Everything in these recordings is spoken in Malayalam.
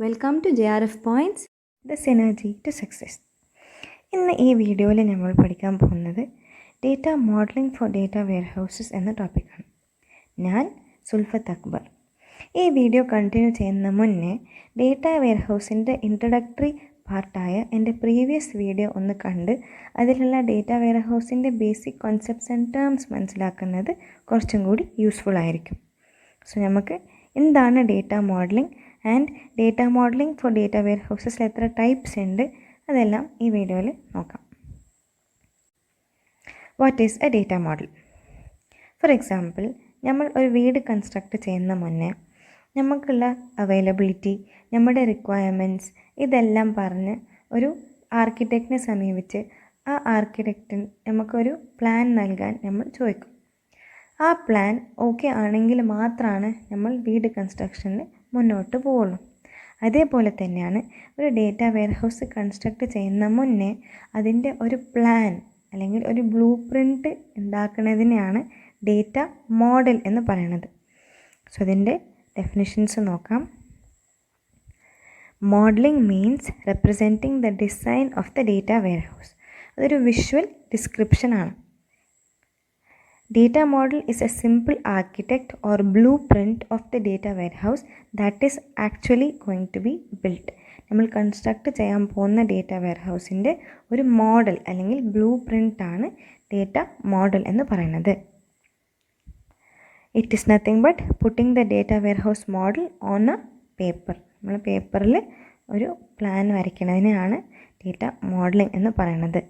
Welcome to JRF points the synergy to success. ഇന്ന് ഈ വീഡിയോയിൽ നമ്മൾ പഠിക്കാൻ പോകുന്നത് data modelling for data warehouses എന്ന ടോപ്പിക്കാണ്. ഞാൻ സുൽഫത്ത് അക്ബർ. ഈ വീഡിയോ കണ്ടിന്യൂ ചെയ്യുന്ന മുന്നേ ഡേറ്റ വെയർഹൗസിൻ്റെ ഇൻട്രഡക്ടറി പാർട്ടായ എൻ്റെ പ്രീവിയസ് വീഡിയോ ഒന്ന് കണ്ട് അതിലുള്ള ഡേറ്റ വെയർഹൗസിൻ്റെ ബേസിക് കോൺസെപ്റ്റ്സ് ആൻഡ് ടേംസ് മനസ്സിലാക്കുന്നത് കുറച്ചും കൂടി യൂസ്ഫുൾ ആയിരിക്കും. സോ നമുക്ക് എന്താണ് data modeling and data modelling for data വെയർഹൗസസിൽ എത്ര ടൈപ്സ് ഉണ്ട് അതെല്ലാം ഈ വീഡിയോയിൽ നോക്കാം. What is a data model? For example, നമ്മൾ ഒരു വീട് കൺസ്ട്രക്റ്റ് ചെയ്യുന്ന മുന്നേ നമുക്കുള്ള അവൈലബിലിറ്റി, നമ്മുടെ റിക്വയർമെൻറ്റ്സ് ഇതെല്ലാം പറഞ്ഞ് ഒരു ആർക്കിടെക്റ്റിനെ സമീപിച്ച് ആ ആർക്കിടെക്റ്റിന് നമുക്കൊരു പ്ലാൻ നൽകാൻ നമ്മൾ ചോദിക്കും. ആ പ്ലാൻ ഓക്കെ ആണെങ്കിൽ മാത്രമാണ് നമ്മൾ വീട് കൺസ്ട്രക്ഷനിൽ മുന്നോട്ട് പോവുള്ളൂ. അതേപോലെ തന്നെയാണ് ഒരു ഡേറ്റ വെയർഹൗസ് കൺസ്ട്രക്റ്റ് ചെയ്യുന്ന മുന്നേ അതിൻ്റെ ഒരു പ്ലാൻ അല്ലെങ്കിൽ ഒരു ബ്ലൂ പ്രിൻറ്റ് ഉണ്ടാക്കുന്നതിനെയാണ് ഡേറ്റ മോഡൽ എന്ന് പറയുന്നത്. സോ അതിൻ്റെ ഡെഫിനിഷൻസ് നോക്കാം. Modelling means representing the design of the data warehouse. അതൊരു visual ഡിസ്ക്രിപ്ഷനാണ്. Data model is a simple architect or blueprint of the data warehouse that is actually going to be built. നമ്മൾ കൺസ്ട്രക്റ്റ് ചെയ്യാൻ പോകുന്ന ഡേറ്റ വെയർഹൗസിൻ്റെ ഒരു മോഡൽ അല്ലെങ്കിൽ ബ്ലൂ പ്രിൻ്റാണ് ഡേറ്റ മോഡൽ എന്ന് പറയുന്നത്. It is nothing but putting the data warehouse model on A paper. നമ്മൾ പേപ്പറിൽ ഒരു പ്ലാൻ വരയ്ക്കുന്നതിനെയാണ് ഡേറ്റ മോഡലിംഗ് എന്ന് പറയുന്നത്.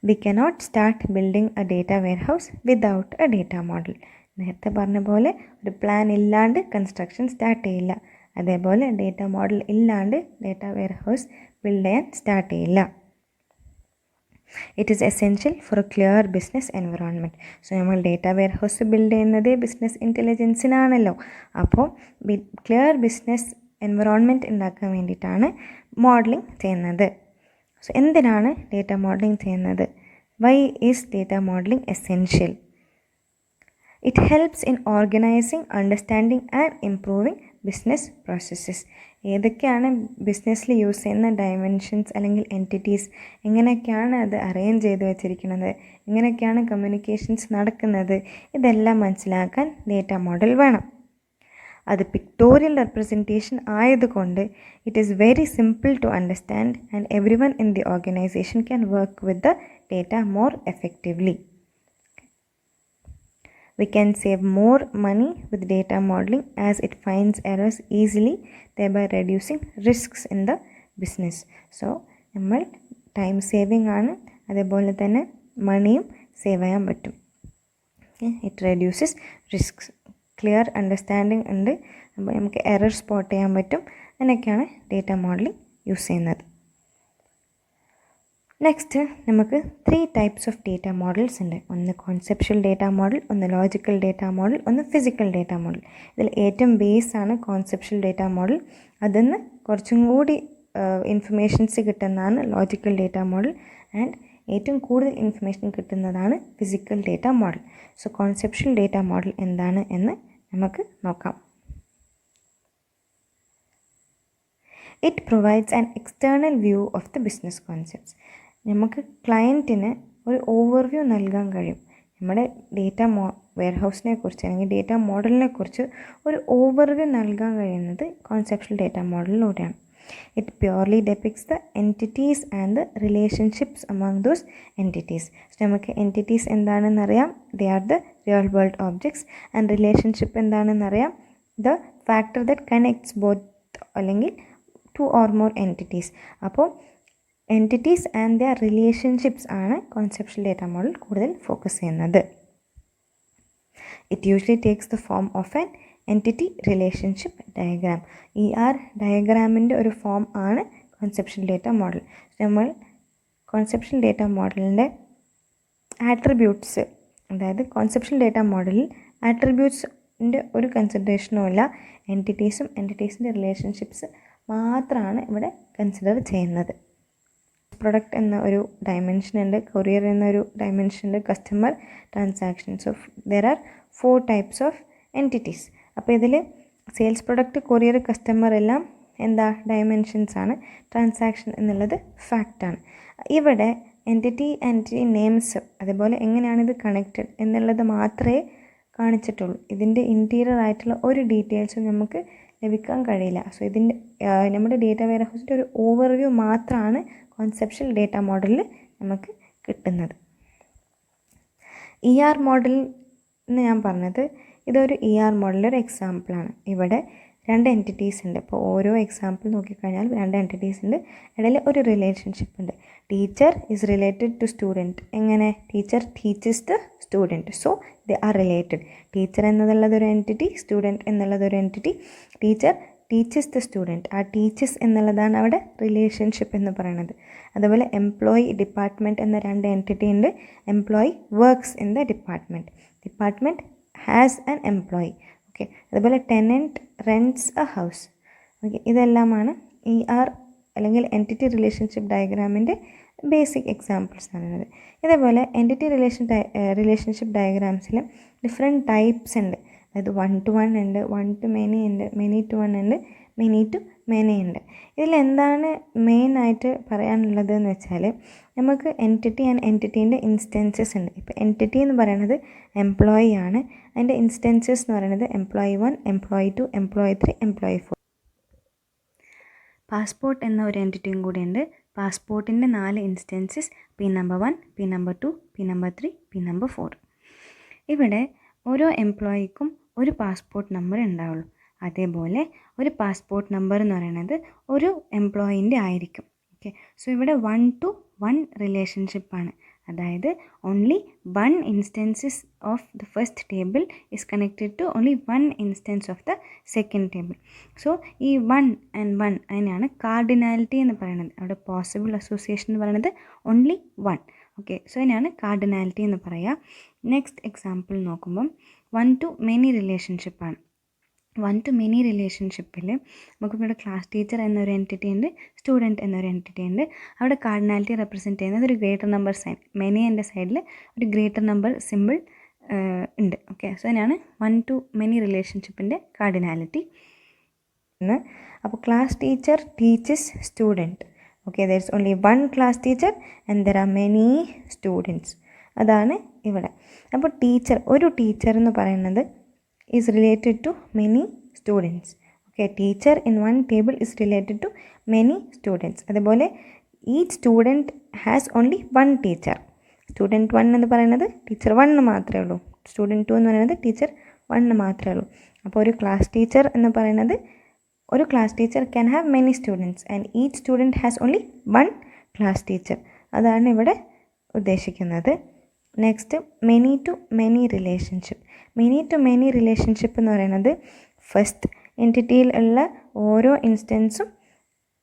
We cannot start building a data warehouse without a data model. നേരത്തെ പറഞ്ഞ പോലെ ഒരു പ്ലാൻ ഇല്ലാണ്ട് കൺസ്ട്രക്ഷൻ സ്റ്റാർട്ട് ചെയ്യില്ല. അതേപോലെ ഡേറ്റ മോഡൽ ഇല്ലാണ്ട് ഡേറ്റ വെയർഹൗസ് ബിൽഡ് ചെയ്യാൻ സ്റ്റാർട്ട് ചെയ്യില്ല. It is essential for A clear business environment. So നമ്മൾ ഡേറ്റ വെയർഹൗസ് ബിൽഡ് ചെയ്യുന്നത് ബിസിനസ് ഇൻ്റലിജൻസിനാണല്ലോ. അപ്പോൾ ക്ലിയർ ബിസിനസ് എൻവറോൺമെൻറ്റ് ഉണ്ടാക്കാൻ വേണ്ടിയിട്ടാണ് മോഡലിംഗ് ചെയ്യുന്നത്. സോ എന്തിനാണ് ഡേറ്റ മോഡലിംഗ് ചെയ്യുന്നത്? Why is data modelling essential? It helps in organising, understanding and improving business processes. ഏതൊക്കെയാണ് ബിസിനസ്സിൽ യൂസ് ചെയ്യുന്ന ഡയമെൻഷൻസ് അല്ലെങ്കിൽ എൻറ്റിറ്റീസ്, എങ്ങനെയൊക്കെയാണ് അത് അറേഞ്ച് ചെയ്ത് വെച്ചിരിക്കുന്നത്, എങ്ങനെയൊക്കെയാണ് കമ്മ്യൂണിക്കേഷൻസ് നടക്കുന്നത്, ഇതെല്ലാം മനസ്സിലാക്കാൻ ഡേറ്റ മോഡൽ വേണം. അത് പിക്ടോറിയൽ റെപ്രസെൻറ്റേഷൻ ആയതുകൊണ്ട് it is very simple to understand and everyone in the organisation can work with the data more effectively. We can save more money with data modeling as it finds errors easily, thereby reducing risks in the business. So നമ്മൾ ടൈം സേവിങ് ആണ്, അതേപോലെ തന്നെ മണിയും സേവ് ചെയ്യാൻ പറ്റും. It reduces risks. Clear understanding ഉണ്ട്, അപ്പോൾ നമുക്ക് എറർ സ്പോട്ട് ചെയ്യാൻ പറ്റും. അങ്ങനെയൊക്കെയാണ് ഡേറ്റ മോഡലിംഗ് യൂസ് ചെയ്യുന്നത്. നെക്സ്റ്റ് നമുക്ക് 3 ടൈപ്സ് ഓഫ് ഡേറ്റ മോഡൽസ് ഉണ്ട്. ഒന്ന് കോൺസെപ്ച്വൽ ഡേറ്റ മോഡൽ, ഒന്ന് ലോജിക്കൽ ഡേറ്റ മോഡൽ, ഒന്ന് ഫിസിക്കൽ ഡേറ്റ മോഡൽ. ഇതിൽ ഏറ്റവും ബേസ് ആണ് കോൺസെപ്ച്വൽ ഡേറ്റ മോഡൽ. അതിൽ നിന്ന് കുറച്ചും കൂടി ഇൻഫർമേഷൻസ് കിട്ടുന്നതാണ് ലോജിക്കൽ ഡേറ്റ മോഡൽ. ആൻഡ് ഏറ്റവും കൂടുതൽ ഇൻഫർമേഷൻ കിട്ടുന്നതാണ് physical data model. So conceptual data model എന്താണ് എന്ന് നമുക്ക് നോക്കാം. It provides an external view of the business concepts. നമുക്ക് ക്ലയൻറ്റിന് ഒരു ഓവർവ്യൂ നൽകാൻ കഴിയും. നമ്മുടെ ഡേറ്റ വെയർഹൗസിനെ കുറിച്ച് അല്ലെങ്കിൽ ഡേറ്റ മോഡലിനെ കുറിച്ച് ഒരു ഓവർവ്യൂ നൽകാൻ കഴിയുന്നത് കോൺസെപ്ച്വൽ ഡേറ്റ മോഡലിലൂടെയാണ്. It purely depicts the entities and the relationships among those entities. നമുക്ക് എൻറ്റിറ്റീസ് എന്താണെന്നറിയാം, they are the real world objects. And relationship എന്താണെന്നറിയാം, the factor that connects both അല്ലെങ്കിൽ 2 or more എൻറ്റിറ്റീസ്. അപ്പോൾ എൻറ്റിറ്റീസ് ആൻഡ് ദ റിലേഷൻഷിപ്സ് ആണ് കോൺസെപ്ച്വൽ ഡേറ്റ മോഡൽ കൂടുതൽ ഫോക്കസ് ചെയ്യുന്നത്. It usually takes the form of an entity relationship diagram. ഈ ഡയഗ്രാമിൻ്റെ ഒരു ഫോം ആണ് കോൺസെപ്ച്വൽ ഡേറ്റ മോഡൽ. നമ്മൾ കോൺസെപ്ച്വൽ ഡേറ്റ മോഡലിൻ്റെ ആട്രിബ്യൂട്ട്സ്, അതായത് കോൺസെപ്ച്വൽ ഡേറ്റ മോഡലിൽ ആട്രിബ്യൂട്ട്സിൻ്റെ ഒരു കൺസിഡറേഷനും ഇല്ല. എൻറ്റിറ്റീസിൻ്റെ റിലേഷൻഷിപ്സ് മാത്രമാണ് ഇവിടെ കൺസിഡർ ചെയ്യുന്നത്. പ്രൊഡക്റ്റ് എന്ന ഒരു ഡയമെൻഷൻ ഉണ്ട്, കൊറിയർ എന്നൊരു ഡയമെൻഷൻ ഉണ്ട്, customer transactions. Of there are 4 types of entities. അപ്പോൾ ഇതിൽ സെയിൽസ് പ്രൊഡക്റ്റ്, കൊറിയർ, കസ്റ്റമർ എല്ലാം എന്താ ഡയമെൻഷൻസ് ആണ്, ട്രാൻസാക്ഷൻ എന്നുള്ളത് ഫാക്റ്റാണ്. ഇവിടെ എൻറ്റിറ്റി നെയിംസ് അതേപോലെ എങ്ങനെയാണിത് കണക്റ്റഡ് എന്നുള്ളത് മാത്രമേ കാണിച്ചിട്ടുള്ളൂ. ഇതിൻ്റെ ഇൻറ്റീരിയർ ആയിട്ടുള്ള ഒരു ഡീറ്റെയിൽസും നമുക്ക് ലഭിക്കാൻ കഴിയില്ല. സോ ഇതിൻ്റെ നമ്മുടെ ഡേറ്റ വെയർഹൗസിൻ്റെ ഒരു ഓവർവ്യൂ മാത്രമാണ് കോൺസെപ്ച്വൽ ഡേറ്റ മോഡലിൽ നമുക്ക് കിട്ടുന്നത്. ER മോഡൽ എന്ന് ഞാൻ പറഞ്ഞത് ഇതൊരു ER മോഡലിൻ്റെ ഒരു എക്സാമ്പിളാണ്. ഇവിടെ 2 എൻറ്റിറ്റീസ് ഉണ്ട്. ഇപ്പോൾ ഓരോ എക്സാമ്പിൾ നോക്കിക്കഴിഞ്ഞാൽ 2 എൻറ്റിറ്റീസ് ഉണ്ട്, ഇടയിൽ ഒരു റിലേഷൻഷിപ്പ് ഉണ്ട്. Teacher is related to student. എങ്ങനെ? Teacher teaches the student, so they are related. Teacher എന്നുള്ളതൊരു എൻറ്റിറ്റി, സ്റ്റുഡൻറ്റ് എന്നുള്ളതൊരു entity. Teacher teaches the student, ആ ടീച്ചസ് എന്നുള്ളതാണ് അവിടെ റിലേഷൻഷിപ്പ് എന്ന് പറയുന്നത്. അതുപോലെ എംപ്ലോയി, ഡിപ്പാർട്ട്മെൻറ്റ് എന്ന 2 എൻറ്റിറ്റി ഉണ്ട്. Employee works in the department, department has an employee. Okay, അതുപോലെ ടെനൻറ്റ് റെൻറ്റ്സ് എ ഹൗസ്. ഓക്കെ, ഇതെല്ലാമാണ് ER അല്ലെങ്കിൽ എൻറ്റിറ്റി റിലേഷൻഷിപ്പ് ഡയഗ്രാമിൻ്റെ ബേസിക് എക്സാമ്പിൾസ് ആണ്. ഇതേപോലെ എൻറ്റിറ്റി റിലേഷൻഷിപ്പ് ഡയഗ്രാംസിൽ ഡിഫറെൻറ്റ് ടൈപ്സ് ഉണ്ട്. അതായത് 1 to 1 ഉണ്ട്, 1 to many ഉണ്ട്, many to 1 ഉണ്ട്, many to many ഉണ്ട്. ഇതിലെന്താണ് മെയിനായിട്ട് പറയാനുള്ളത് എന്ന് വെച്ചാൽ നമുക്ക് എൻറ്റിറ്റി ആൻഡ് എൻറ്റിറ്റീൻ്റെ ഇൻസ്റ്റൻസസ് ഉണ്ട്. ഇപ്പോൾ എൻറ്റിറ്റി എന്ന് പറയുന്നത് എംപ്ലോയി ആണ്, അതിൻ്റെ ഇൻസ്റ്റൻസസ് എന്ന് പറയുന്നത് employee 1, employee 2, employee 3, employee 4. Passport എന്ന ഒരു എൻറ്റിറ്റിയും കൂടി ഉണ്ട്. പാസ്പോർട്ടിൻ്റെ 4 instances pin number 1, pin number 2, pin number 3, pin number 4. ഇവിടെ ഓരോ എംപ്ലോയിക്കും ഒരു പാസ്പോർട്ട് നമ്പർ ഉണ്ടാവുള്ളൂ. അതേപോലെ ഒരു പാസ്പോർട്ട് നമ്പർ എന്ന് പറയുന്നത് ഒരു എംപ്ലോയിൻ്റെ ആയിരിക്കും. ഓക്കെ, സോ ഇവിടെ 1 to 1 റിലേഷൻഷിപ്പാണ്. അതായത് only 1 instances of the first table is connected to only 1 instance of the second table. So ഈ 1 and 1 അതിനാണ് കാർഡിനാലിറ്റി എന്ന് പറയുന്നത്. അവിടെ പോസിബിൾ അസോസിയേഷൻ എന്ന് പറയുന്നത് ഓൺലി 1. ഓക്കെ, സോ അതിനാണ് കാർഡിനാലിറ്റി എന്ന് പറയുക. നെക്സ്റ്റ് എക്സാമ്പിൾ നോക്കുമ്പം 1 to many റിലേഷൻഷിപ്പാണ്. 1 to many റിലേഷൻഷിപ്പിൽ നമുക്കിവിടെ ക്ലാസ് ടീച്ചർ എന്നൊരു എൻറ്റിറ്റി ഉണ്ട്, സ്റ്റുഡൻറ്റ് എന്നൊരു എൻറ്റിറ്റി ഉണ്ട്. അവിടെ കാർഡിനാലിറ്റി റെപ്രസെൻറ്റ് ചെയ്യുന്നത് ഒരു ഗ്രേറ്റർ നമ്പർ സൈൻ, മെനി എൻ്റെ സൈഡിൽ ഒരു ഗ്രേറ്റർ നമ്പർ സിമ്പിൾ ഉണ്ട്. ഓക്കെ, സോ അതിനാണ് 1 to many റിലേഷൻഷിപ്പിൻ്റെ കാർഡിനാലിറ്റി. അപ്പോൾ class teacher teaches student. Okay, there is only 1 class teacher and there are many students. അതാണ് ഇവിടെ. അപ്പോൾ ഒരു ടീച്ചർ എന്ന് പറയുന്നത് is related to many students. Okay, teacher in 1 table is related to many students. അതുപോലെ each student has only 1 teacher. Student 1 എന്ന് പറയുന്നത് ടീച്ചർ 1 മാത്രമേ ഉള്ളൂ. സ്റ്റുഡൻറ്റ് 2 എന്ന് പറയുന്നത് ടീച്ചർ 1 മാത്രമേ ഉള്ളൂ. അപ്പോൾ ഒരു ക്ലാസ് ടീച്ചർ എന്ന് പറയുന്നത് ഒരു class teacher can have many students and each student has only 1 class teacher. അതാണ് ഇവിടെ ഉദ്ദേശിക്കുന്നത്. Next many to many relationship. Many to many relationship എന്ന് പറയുന്നത് ഫസ്റ്റ് എൻറ്റിറ്റിയിലുള്ള ഓരോ ഇൻസ്റ്റൻസും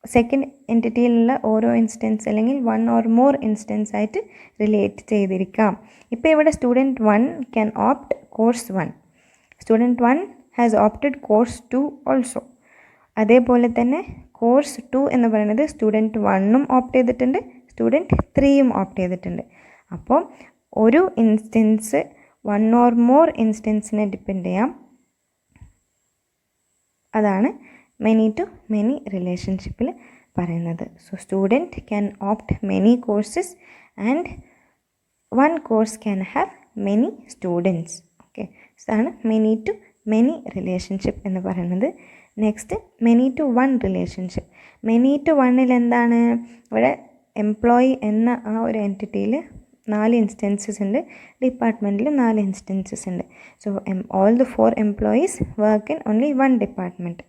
സെക്കൻഡ് എൻറ്റിറ്റിയിലുള്ള ഓരോ ഇൻസ്റ്റൻസ് അല്ലെങ്കിൽ 1 or more ഇൻസ്റ്റൻസ് ആയിട്ട് റിലേറ്റ് ചെയ്തിരിക്കാം. ഇപ്പോൾ ഇവിടെ student 1 can opt course 1, student 1 has opted course 2 also. അതേപോലെ തന്നെ കോഴ്സ് 2 എന്ന് പറയുന്നത് സ്റ്റുഡൻറ്റ് 1ഉം ഓപ്റ്റ് ചെയ്തിട്ടുണ്ട്, സ്റ്റുഡൻറ്റ് 3ഉം ഓപ്റ്റ് ചെയ്തിട്ടുണ്ട്. അപ്പോൾ ഒരു ഇൻസ്റ്റൻസ് 1 or more ഇൻസ്റ്റൻസിനെ ഡിപ്പെൻഡ് ചെയ്യാം. അതാണ് മെനി ടു മെനി റിലേഷൻഷിപ്പിൽ പറയുന്നത്. So student can opt many courses and 1 course can have many students. Okay, ഇതാണ് മെനി ടു മെനി റിലേഷൻഷിപ്പ് എന്ന് പറയുന്നത്. Next many to 1 relationship. Many to 1ൽ എന്താണ്? ഇവിടെ എംപ്ലോയി എന്ന ആ ഒരു എൻറ്റിറ്റിയിൽ 4 ഇൻസ്റ്റൻസസ് ഉണ്ട്, ഡിപ്പാർട്ട്മെൻറ്റിൽ 4 ഇൻസ്റ്റൻസസ് ഉണ്ട്. So all the 4 employees work in only 1 department.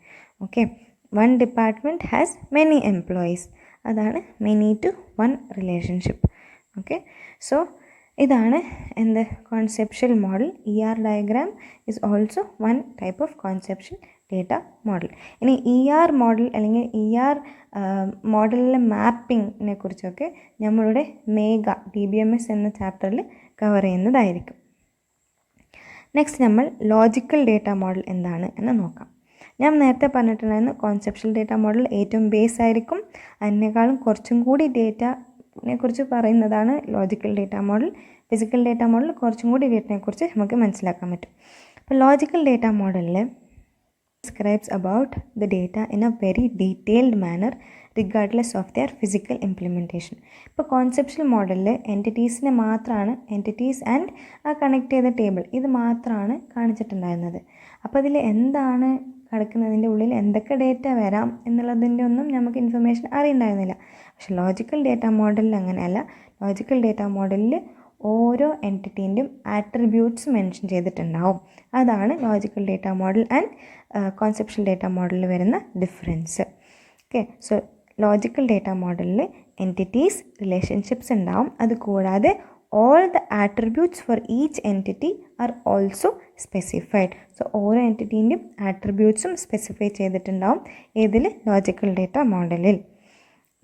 Okay, 1 department has many employees. അതാണ് many to 1 relationship. Okay, so ഇതാണ് എന്ത് conceptual model. ER diagram is also 1 type of conceptual data model. ഇനി ER മോഡൽ അല്ലെങ്കിൽ ER മോഡലിലെ മാപ്പിങ്ങിനെ കുറിച്ചൊക്കെ നമ്മളുടെ മേഘ DBMS എന്ന ചാപ്റ്ററിൽ കവർ ചെയ്യുന്നതായിരിക്കും. നെക്സ്റ്റ് നമ്മൾ ലോജിക്കൽ ഡേറ്റ മോഡൽ എന്താണ് എന്ന് നോക്കാം. ഞാൻ നേരത്തെ പറഞ്ഞിട്ടുണ്ടായിരുന്നു കോൺസെപ്ച്വൽ ഡേറ്റ മോഡൽ ഏറ്റവും ബേസ് ആയിരിക്കും, അതിനേക്കാളും കുറച്ചും കൂടി ഡേറ്റനെ കുറിച്ച് പറയുന്നതാണ് logical data model. Physical data model കുറച്ചും കൂടി ഡേറ്റയെ കുറിച്ച് നമുക്ക് മനസ്സിലാക്കാൻ പറ്റും. അപ്പോൾ ലോജിക്കൽ ഡേറ്റ മോഡലിൽ describes about the data in a very detailed manner regardless of their physical implementation. ഇപ്പോൾ കോൺസെപ്ച്വൽ മോഡലിൽ എൻറ്റിറ്റീസിനെ മാത്രമാണ് എൻറ്റിറ്റീസ് ആൻഡ് ആ കണക്ട് ചെയ്ത ടേബിൾ ഇത് മാത്രമാണ് കാണിച്ചിട്ടുണ്ടായിരുന്നത്. അപ്പോൾ അതിൽ എന്താണ് കിടക്കുന്നതിൻ്റെ ഉള്ളിൽ എന്തൊക്കെ ഡേറ്റ വരാം എന്നുള്ളതിൻ്റെ ഒന്നും നമുക്ക് ഇൻഫർമേഷൻ അറിയുണ്ടായിരുന്നില്ല. പക്ഷെ ലോജിക്കൽ ഡേറ്റ മോഡലിൽ അങ്ങനെയല്ല. ലോജിക്കൽ ഡേറ്റ മോഡലിൽ ഓരോ എൻറ്റിറ്റീൻ്റെയും ആട്രിബ്യൂട്ട്സ് മെൻഷൻ ചെയ്തിട്ടുണ്ടാവും. അതാണ് logical data model and conceptual data മോഡലിൽ വരുന്ന difference. Okay, so logical data മോഡലിൽ എൻറ്റിറ്റീസ് റിലേഷൻഷിപ്സ് ഉണ്ടാവും. അതുകൂടാതെ all the attributes for each entity are also specified. So ഓരോ എൻറ്റിറ്റീൻ്റെയും ആട്രിബ്യൂട്ട്സും സ്പെസിഫൈ ചെയ്തിട്ടുണ്ടാവും ഏതിൽ? ലോജിക്കൽ ഡേറ്റ മോഡലിൽ.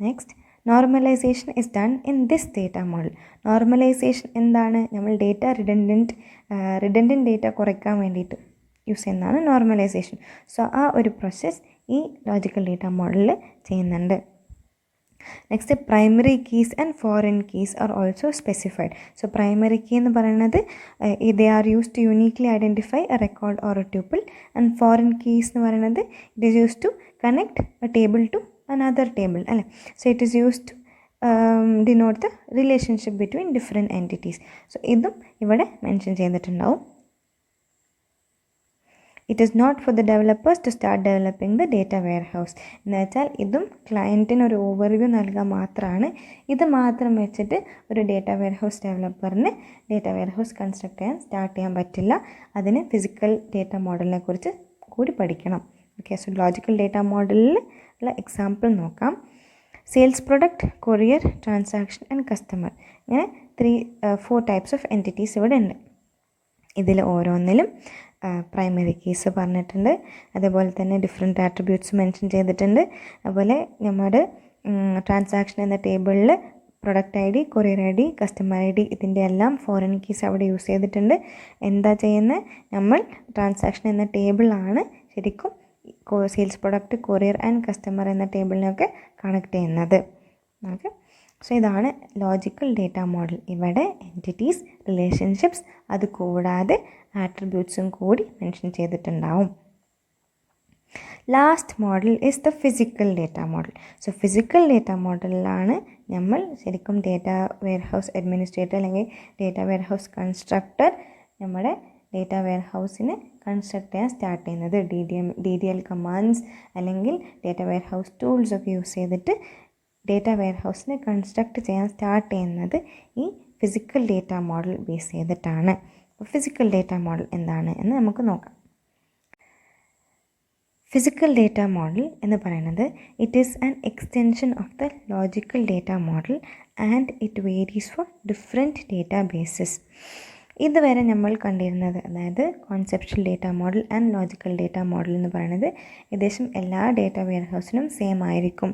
Next, normalisation is done in this data model. Normalisation എന്താണ്? നമ്മൾ ഡേറ്റ റിഡൻഡൻറ്റ് ഡേറ്റ കുറയ്ക്കാൻ വേണ്ടിയിട്ട് യൂസ് ചെയ്യുന്നതാണ് നോർമലൈസേഷൻ. സോ ആ ഒരു പ്രോസസ്സ് ഈ ലോജിക്കൽ ഡേറ്റ മോഡലിൽ ചെയ്യുന്നുണ്ട്. Next, primary keys and foreign keys are also specified. So primary key എന്ന് പറയുന്നത് they are use to uniquely identify a record or a tuple. And foreign keys എന്ന് പറയുന്നത് it is use to connect a table to another table അല്ലേ. So it is use to denote the relationship between different entities. So ഇതും ഇവിടെ മെൻഷൻ ചെയ്തിട്ടുണ്ടാവും. It is not for the developers to start developing the data warehouse. എന്ന് വെച്ചാൽ ഇതും ക്ലയൻറ്റിന് ഒരു ഓവർവ്യൂ നൽകാൻ മാത്രമാണ്. ഇത് മാത്രം വെച്ചിട്ട് ഒരു ഡേറ്റ വെയർ ഹൗസ് ഡെവലപ്പറിന് ഡേറ്റ വെയർ ഹൗസ് കൺസ്ട്രക്ട് ചെയ്യാൻ സ്റ്റാർട്ട് ചെയ്യാൻ പറ്റില്ല. അതിന് ഫിസിക്കൽ ഡേറ്റ മോഡലിനെ കുറിച്ച് കൂടി പഠിക്കണം. ഓക്കെ, സോ ലോജിക്കൽ ഡേറ്റ മോഡലിൽ ഉള്ള എക്സാമ്പിൾ നോക്കാം. Sales product, courier, transaction and customer. ഇങ്ങനെ 4 ടൈപ്സ് ഓഫ് എൻറ്റിറ്റീസ് ഇവിടെ ഉണ്ട്. ഇതിൽ ഓരോന്നിലും പ്രൈമറി കീസ് പറഞ്ഞിട്ടുണ്ട്. അതേപോലെ തന്നെ ഡിഫറെൻറ്റ് ആട്രിബ്യൂട്ട്സ് മെൻഷൻ ചെയ്തിട്ടുണ്ട്. അതുപോലെ നമ്മുടെ ട്രാൻസാക്ഷൻ എന്ന ടേബിളിൽ product I D, courier I D, customer I D ഇതിൻ്റെ എല്ലാം ഫോറിൻ കീസ് അവിടെ യൂസ് ചെയ്തിട്ടുണ്ട്. എന്താ ചെയ്യുന്നത്? നമ്മൾ ട്രാൻസാക്ഷൻ എന്ന ടേബിളാണ് ശരിക്കും sales product, courier and customer എന്ന ടേബിളിനൊക്കെ കണക്ട് ചെയ്യുന്നത്. ഓക്കെ, സോ ഇതാണ് ലോജിക്കൽ ഡേറ്റ മോഡൽ. ഇവിടെ എൻറ്റിറ്റീസ്, റിലേഷൻഷിപ്സ്, അതുകൂടാതെ ആട്രിബ്യൂട്ട്സും കൂടി മെൻഷൻ ചെയ്തിട്ടുണ്ടാവും. Last model is the physical data model. സോ ഫിസിക്കൽ ഡേറ്റ മോഡലിലാണ് നമ്മൾ ശരിക്കും ഡേറ്റ വെയർ ഹൗസ് അഡ്മിനിസ്ട്രേറ്റർ അല്ലെങ്കിൽ ഡേറ്റ വെയർ ഹൗസ് കൺസ്ട്രക്ടർ നമ്മുടെ ഡേറ്റ വെയർ ഹൗസിന് കൺസ്ട്രക്ട് ചെയ്യാൻ സ്റ്റാർട്ട് ചെയ്യുന്നത്. DDL കമാൻഡ്സ് അല്ലെങ്കിൽ ഡേറ്റ വെയർ ഹൗസ് ടൂൾസ് ഒക്കെ യൂസ് ചെയ്തിട്ട് ഡേറ്റ വെയർ ഹൗസിനെ കൺസ്ട്രക്ട് ചെയ്യാൻ സ്റ്റാർട്ട് ചെയ്യുന്നത് ഈ ഫിസിക്കൽ ഡേറ്റ മോഡൽ ബേസ് ചെയ്തിട്ടാണ്. അപ്പോൾ ഫിസിക്കൽ ഡേറ്റ മോഡൽ എന്താണ് എന്ന് നമുക്ക് നോക്കാം. ഫിസിക്കൽ ഡേറ്റ മോഡൽ എന്ന് പറയുന്നത് it is an extension of the logical data model and it varies for different databases. ഇതുവരെ നമ്മൾ കണ്ടിരുന്നത്, അതായത് conceptual data model and logical data model എന്ന് പറയുന്നത് ഏകദേശം എല്ലാ ഡേറ്റ വെയർ ഹൗസിനും സെയിം ആയിരിക്കും.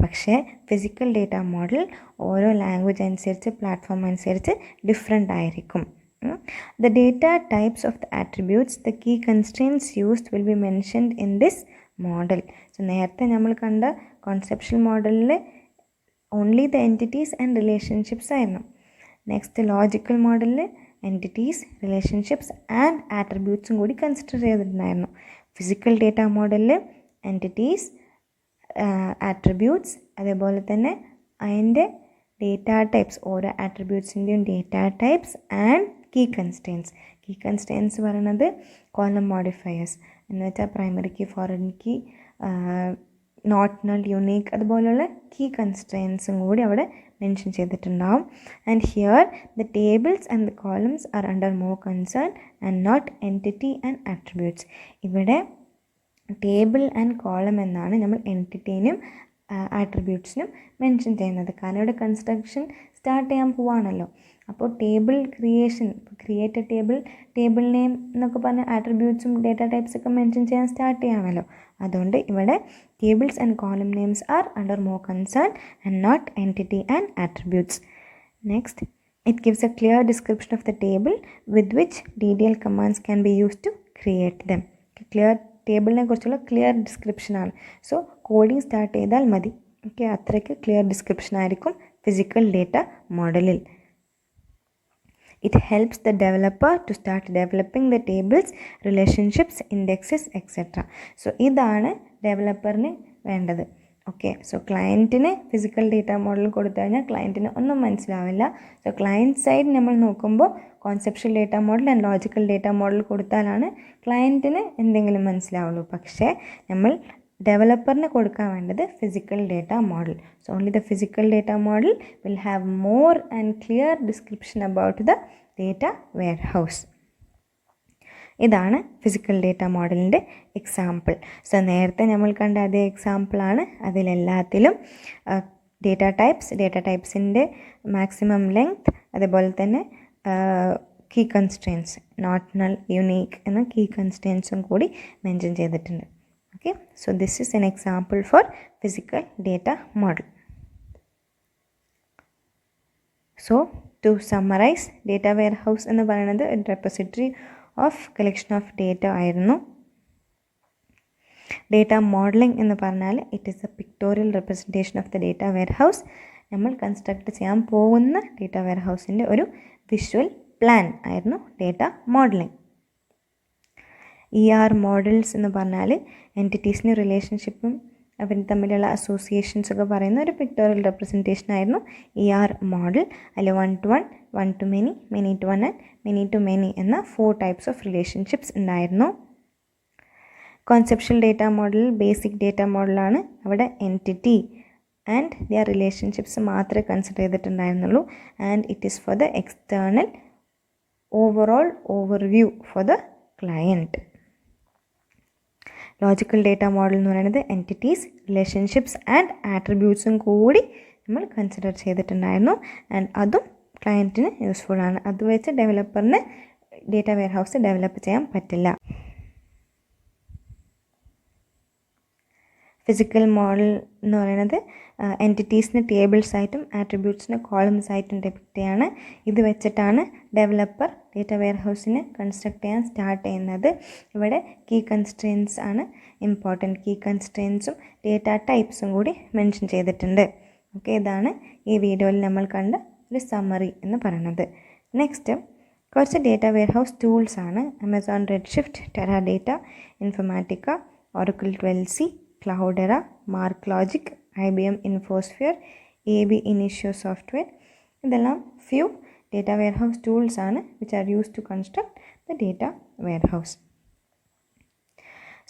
പക്ഷേ ഫിസിക്കൽ ഡേറ്റ മോഡൽ ഓരോ ലാംഗ്വേജ് അനുസരിച്ച്, പ്ലാറ്റ്ഫോം അനുസരിച്ച് ഡിഫറെൻ്റ് ആയിരിക്കും. The data types of the attributes, the key constraints used will be mentioned in this model. So നേരത്തെ നമ്മൾ കണ്ട കോൺസെപ്ച്വൽ മോഡലിൽ only the entities and relationships ആയിരുന്നു. നെക്സ്റ്റ് ലോജിക്കൽ മോഡലിൽ എൻറ്റിറ്റീസ്, റിലേഷൻഷിപ്സ് ആൻഡ് ആട്രിബ്യൂട്ട്സും കൂടി കൺസിഡർ ചെയ്തിട്ടുണ്ടായിരുന്നു. ഫിസിക്കൽ ഡേറ്റ മോഡലിൽ എൻറ്റിറ്റീസ്, ആട്രിബ്യൂട്ട്സ്, അതേപോലെ തന്നെ അതിൻ്റെ ഡേറ്റ ടൈപ്സ്, ഓരോ ആട്രിബ്യൂട്ട്സിൻ്റെയും data types and key constraints പറയുന്നത് കോളം മോഡിഫയേഴ്സ് എന്ന് വെച്ചാൽ primary key, foreign key, not null, unique അതുപോലുള്ള കീ കൺസ്റ്റെയിൻസും കൂടി അവിടെ മെൻഷൻ ചെയ്തിട്ടുണ്ടാവും. And here the tables and the columns are under more concern and not entity and attributes. ഇവിടെ ടേബിൾ ആൻഡ് കോളം എന്നാണ് നമ്മൾ എൻറ്റിറ്റീനും ആട്രിബ്യൂട്ട്സിനും മെൻഷൻ ചെയ്യുന്നത്. കാരണം ഇവിടെ കൺസ്ട്രക്ഷൻ സ്റ്റാർട്ട് ചെയ്യാൻ പോവാണല്ലോ. അപ്പോൾ table creation, create a table name എന്നൊക്കെ പറഞ്ഞ ആട്രിബ്യൂട്ട്സും ഡേറ്റ ടൈപ്സൊക്കെ മെൻഷൻ ചെയ്യാൻ സ്റ്റാർട്ട് ചെയ്യാണല്ലോ. അതുകൊണ്ട് ഇവിടെ tables and column names are under more concern and not entity and attributes. Next, it gives a clear description of the table with which DDL commands can be use to create them. ടേബിളിനെ കുറിച്ചുള്ള ക്ലിയർ ഡിസ്ക്രിപ്ഷനാണ്. സോ കോഡിങ് സ്റ്റാർട്ട് ചെയ്താൽ മതി. ഓക്കെ, അത്രയ്ക്ക് ക്ലിയർ ഡിസ്ക്രിപ്ഷൻ ആയിരിക്കും ഫിസിക്കൽ ഡേറ്റ മോഡലിൽ. It helps the developer to start developing the tables, relationships, indexes, etc. So ഇതാണ് ഡെവലപ്പറിന് വേണ്ടത്. ഓക്കെ, സോ ക്ലയൻറ്റിന് ഫിസിക്കൽ ഡേറ്റ മോഡൽ കൊടുത്തു കഴിഞ്ഞാൽ ക്ലയൻറ്റിന് ഒന്നും മനസ്സിലാവില്ല. സോ ക്ലയൻറ്റ് സൈഡ് നമ്മൾ നോക്കുമ്പോൾ conceptual data model and logical data model കൊടുത്താലാണ് ക്ലയൻറ്റിന് എന്തെങ്കിലും മനസ്സിലാവുള്ളൂ. പക്ഷേ നമ്മൾ ഡെവലപ്പറിന് കൊടുക്കാൻ വേണ്ടത് physical data model. So only the physical data model will have more and clear description about the data warehouse. ഇതാണ് ഫിസിക്കൽ ഡേറ്റ മോഡലിൻ്റെ എക്സാമ്പിൾ. സോ നേരത്തെ നമ്മൾ കണ്ട അതേ എക്സാമ്പിളാണ്. അതിലെല്ലാത്തിലും ഡേറ്റ ടൈപ്സിൻ്റെ മാക്സിമം ലെങ്ത്, അതേപോലെ തന്നെ key constraints, not null, unique എന്ന കീ കൺസ്ട്രെയിൻസും കൂടി മെൻഷൻ ചെയ്തിട്ടുണ്ട്. Okay, so this is an example for physical data model. So to summarize, data warehouse എന്ന് പറയുന്നത് a repository of collection of data ആയിരുന്നു. Data modeling എന്ന് പറഞ്ഞാൽ it is a pictorial representation of the data warehouse. നമ്മൾ കൺസ്ട്രക്ട് ചെയ്യാൻ പോകുന്ന ഡേറ്റ വെയർഹൗസിൻ്റെ ഒരു വിഷ്വൽ പ്ലാൻ ആയിരുന്നു ഡേറ്റ മോഡലിംഗ്. മോഡൽസ് എന്ന് പറഞ്ഞാൽ എൻറ്റിറ്റീസിന് റിലേഷൻഷിപ്പും അവർ തമ്മിലുള്ള അസോസിയേഷൻസ് ഒക്കെ പറയുന്ന ഒരു പിക്ടോറിയൽ റെപ്രസെൻറ്റേഷൻ ആയിരുന്നു മോഡൽ. അതിൽ 1 to 1, 1 to many, many to 1 and many to many എന്ന 4 ടൈപ്സ് ഓഫ് റിലേഷൻഷിപ്സ് ഉണ്ടായിരുന്നു. Conceptual data model basic data മോഡലാണ്. അവിടെ എൻറ്റിറ്റി ആൻഡ് ദിയർ റിലേഷൻഷിപ്സ് മാത്രമേ കൺസിഡർ ചെയ്തിട്ടുണ്ടായിരുന്നുള്ളൂ. And it is for the external overall overview for the client. Logical data model എന്ന് പറയുന്നത് എൻറ്റിറ്റീസ്, റിലേഷൻഷിപ്സ് ആൻഡ് ആട്രിബ്യൂട്ട്സും കൂടി നമ്മൾ കൺസിഡർ ചെയ്തിട്ടുണ്ടായിരുന്നു. ആൻഡ് അതും ക്ലയൻറ്റിന് യൂസ്ഫുൾ ആണ്. അത് വെച്ച് ഡെവലപ്പറിന് ഡേറ്റ വെയർഹൗസ് ഡെവലപ്പ് ചെയ്യാൻ പറ്റില്ല. ഫിസിക്കൽ മോഡൽ എന്ന് പറയുന്നത് എൻറ്റിറ്റീസിന് ടേബിൾസ് ആയിട്ടും ആട്രിബ്യൂട്ട്സിന് കോളംസ് ആയിട്ടും ഡെപിക്റ്റ് ചെയ്യാണ്. ഇത് വെച്ചിട്ടാണ് ഡെവലപ്പർ ഡേറ്റ വെയർഹൗസിന് കൺസ്ട്രക്ട് ചെയ്യാൻ സ്റ്റാർട്ട് ചെയ്യുന്നത്. ഇവിടെ കീ കൺസ്ട്രെയിൻസ് ആണ് ഇമ്പോർട്ടൻറ്റ്. കീ കൺസ്ട്രെയിൻസും ഡേറ്റ ടൈപ്സും കൂടി മെൻഷൻ ചെയ്തിട്ടുണ്ട്. ഓക്കെ, ഇതാണ് ഈ വീഡിയോയിൽ നമ്മൾ കണ്ട ഒരു സമ്മറി എന്ന് പറയുന്നത്. നെക്സ്റ്റ് കുറച്ച് ഡേറ്റ വെയർഹൗസ് ടൂൾസ് ആണ്. Amazon Redshift, Teradata, Informatica, Oracle 12c, Cloudera, MarkLogic, IBM Infosphere, AB Initio Software. ഇതെല്ലാം few data warehouse tools ആണ് which are used to construct the data warehouse.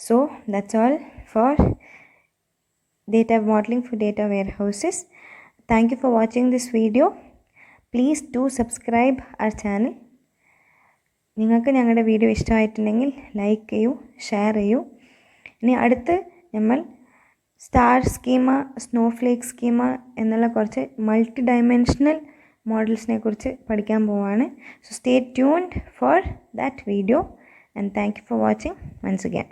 So that's all for data modeling for data warehouses. Thank you for watching this video. Please do subscribe our channel. നിങ്ങൾക്ക് ഞങ്ങളുടെ വീഡിയോ ഇഷ്ടമായിട്ടുണ്ടെങ്കിൽ ലൈക്ക് ചെയ്യൂ, ഷെയർ ചെയ്യൂ. ഇനി അടുത്ത് നമ്മൾ സ്റ്റാർ സ്കീമ, സ്നോഫ്ലേക്ക് സ്കീമ എന്നുള്ള കുറച്ച് മൾട്ടി ഡൈമെൻഷണൽ മോഡൽസിനെ കുറിച്ച് പഠിക്കാൻ പോവാണ്. So stay tuned for that video and thank you for watching once again.